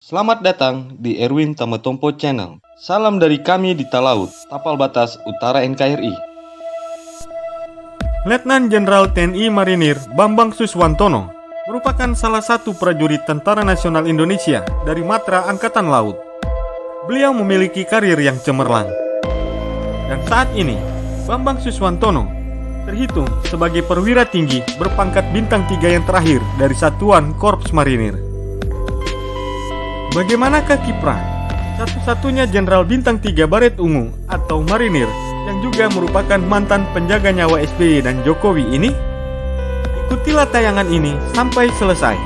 Selamat datang di Erwin Tametompo Channel. Salam dari kami di Talaut, Tapal Batas Utara NKRI. Letnan Jenderal TNI Marinir Bambang Suswantono merupakan salah satu prajurit Tentara Nasional Indonesia dari Matra Angkatan Laut. Beliau memiliki karir yang cemerlang. Dan saat ini, Bambang Suswantono terhitung sebagai perwira tinggi berpangkat bintang 3 yang terakhir dari Satuan Korps Marinir. Bagaimanakah kiprah satu-satunya Jenderal Bintang 3 Baret Ungu atau Marinir yang juga merupakan mantan penjaga nyawa SBY dan Jokowi ini? Ikutilah tayangan ini sampai selesai.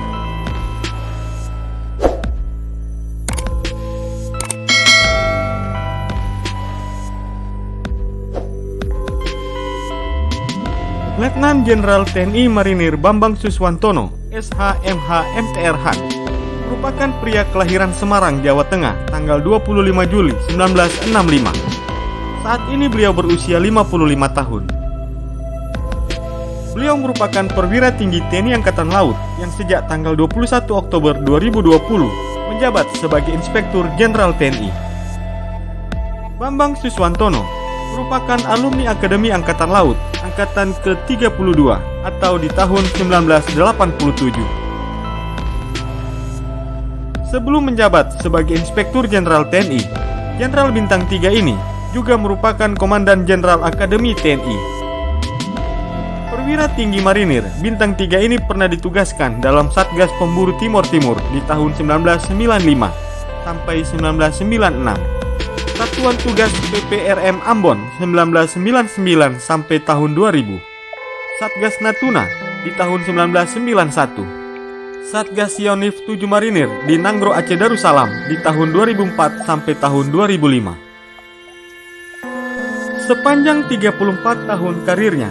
Letnan Jenderal TNI Marinir Bambang Suswantono, SH.MH MTRH, merupakan pria kelahiran Semarang, Jawa Tengah, tanggal 25 Juli 1965. Saat ini beliau berusia 55 tahun. Beliau merupakan perwira tinggi TNI Angkatan Laut yang sejak tanggal 21 Oktober 2020 menjabat sebagai Inspektur Jenderal TNI. Bambang Suswantono merupakan alumni Akademi Angkatan Laut Angkatan ke-32 atau di tahun 1987. Sebelum menjabat sebagai Inspektur Jenderal TNI, Jenderal Bintang 3 ini juga merupakan Komandan Jenderal Akademi TNI. Perwira tinggi Marinir Bintang 3 ini pernah ditugaskan dalam Satgas Pemburu Timur Timur di tahun 1995 sampai 1996. Satuan Tugas PPRM Ambon 1999 sampai tahun 2000. Satgas Natuna di tahun 1991. Satgas Yonif 7 Marinir di Nanggro Aceh Darussalam di tahun 2004 sampai tahun 2005. Sepanjang 34 tahun karirnya,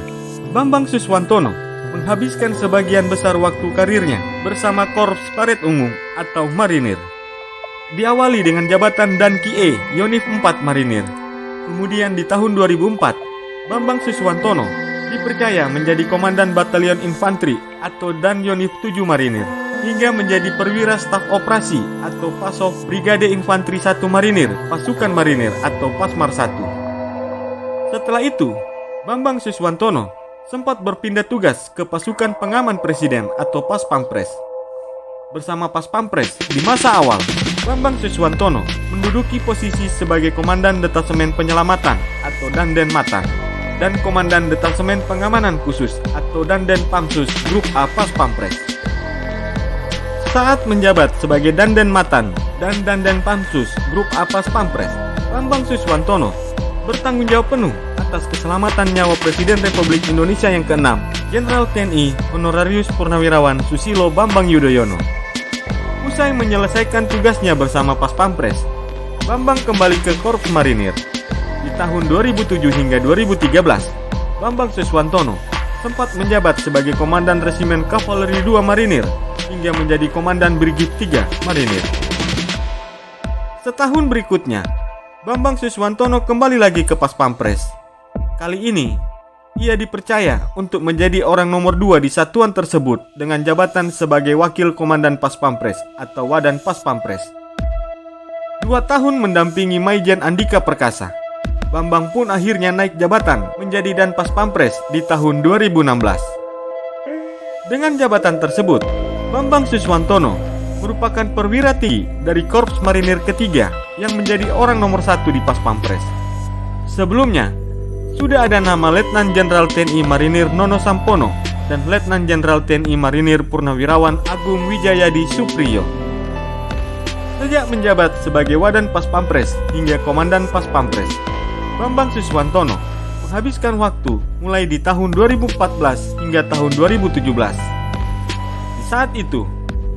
Bambang Suswantono menghabiskan sebagian besar waktu karirnya bersama Korps Baret Ungu atau Marinir. Diawali dengan jabatan Danki E, Yonif 4 Marinir. Kemudian di tahun 2004, Bambang Suswantono dipercaya menjadi Komandan Batalion Infanteri atau Dan Yonif 7 Marinir, hingga menjadi Perwira Staf Operasi atau Pasop Brigade Infanteri 1 Marinir, Pasukan Marinir atau Pasmar 1. Setelah itu, Bambang Suswantono sempat berpindah tugas ke Pasukan Pengaman Presiden atau Paspampres. Bersama Paspampres di masa awal, Bambang Suswantono menduduki posisi sebagai Komandan Detasemen Penyelamatan atau Danden Matan dan Komandan Detasemen Pengamanan Khusus atau Danden Pamsus Grup A Paspampres. Saat menjabat sebagai Danden Matan dan Danden Pamsus Grup A Paspampres, Bambang Suswantono bertanggung jawab penuh atas keselamatan nyawa Presiden Republik Indonesia yang ke-6, Jenderal TNI Honorarius Purnawirawan Susilo Bambang Yudhoyono. Usai menyelesaikan tugasnya bersama Paspampres, Bambang kembali ke Korps Marinir. Di tahun 2007 hingga 2013, Bambang Suswantono sempat menjabat sebagai Komandan Resimen Kavaleri 2 Marinir hingga menjadi Komandan Brigif 3 Marinir. Setahun berikutnya, Bambang Suswantono kembali lagi ke Paspampres. Kali ini, ia dipercaya untuk menjadi orang nomor 2 di satuan tersebut dengan jabatan sebagai Wakil Komandan Paspampres atau Wadan Paspampres. 2 tahun mendampingi Maijen Andika Perkasa, Bambang pun akhirnya naik jabatan menjadi Dan Paspampres di tahun 2016. Dengan jabatan tersebut, Bambang Suswantono merupakan perwira tinggi dari Korps Marinir ketiga yang menjadi orang nomor 1 di Paspampres. Sebelumnya, sudah ada nama Letnan Jenderal TNI Marinir Nono Sampono dan Letnan Jenderal TNI Marinir Purnawirawan Agung Wijayadi Supriyo. Sejak menjabat sebagai Wadan Paspampres hingga Komandan Paspampres, Bambang Suswantono menghabiskan waktu mulai di tahun 2014 hingga tahun 2017. Di saat itu,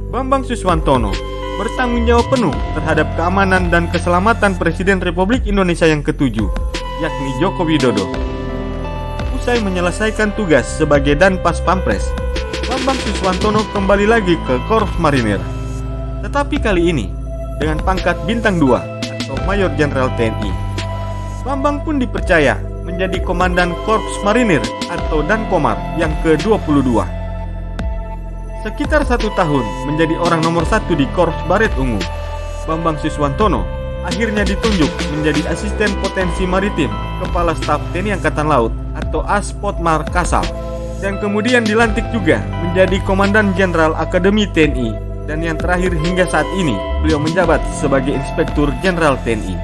Bambang Suswantono bertanggung jawab penuh terhadap keamanan dan keselamatan Presiden Republik Indonesia yang ke-7, yakni Joko Widodo. Usai menyelesaikan tugas sebagai Dan Paspampres, Bambang Suswantono kembali lagi ke Korps Marinir. Tetapi kali ini dengan pangkat Bintang 2 atau Mayor Jenderal TNI. Bambang pun dipercaya menjadi Komandan Korps Marinir atau Dan Komar yang ke-22. Sekitar 1 tahun menjadi orang nomor 1 di Korps Baret Ungu, Bambang Suswantono akhirnya ditunjuk menjadi Asisten Potensi Maritim Kepala Staf TNI Angkatan Laut atau Aspotmar Kasal, dan kemudian dilantik juga menjadi Komandan Jenderal Akademi TNI, dan yang terakhir hingga saat ini beliau menjabat sebagai Inspektur Jenderal TNI.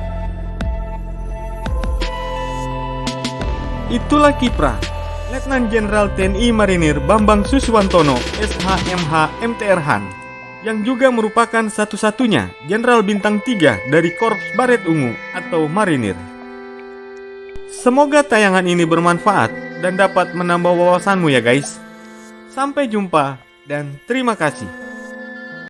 Itulah kiprah Letnan Jenderal TNI Marinir Bambang Suswantono SHMH MTR Han, yang juga merupakan satu-satunya Jenderal Bintang 3 dari Korps Baret Ungu atau Marinir. Semoga tayangan ini bermanfaat dan dapat menambah wawasanmu ya guys. Sampai jumpa dan terima kasih.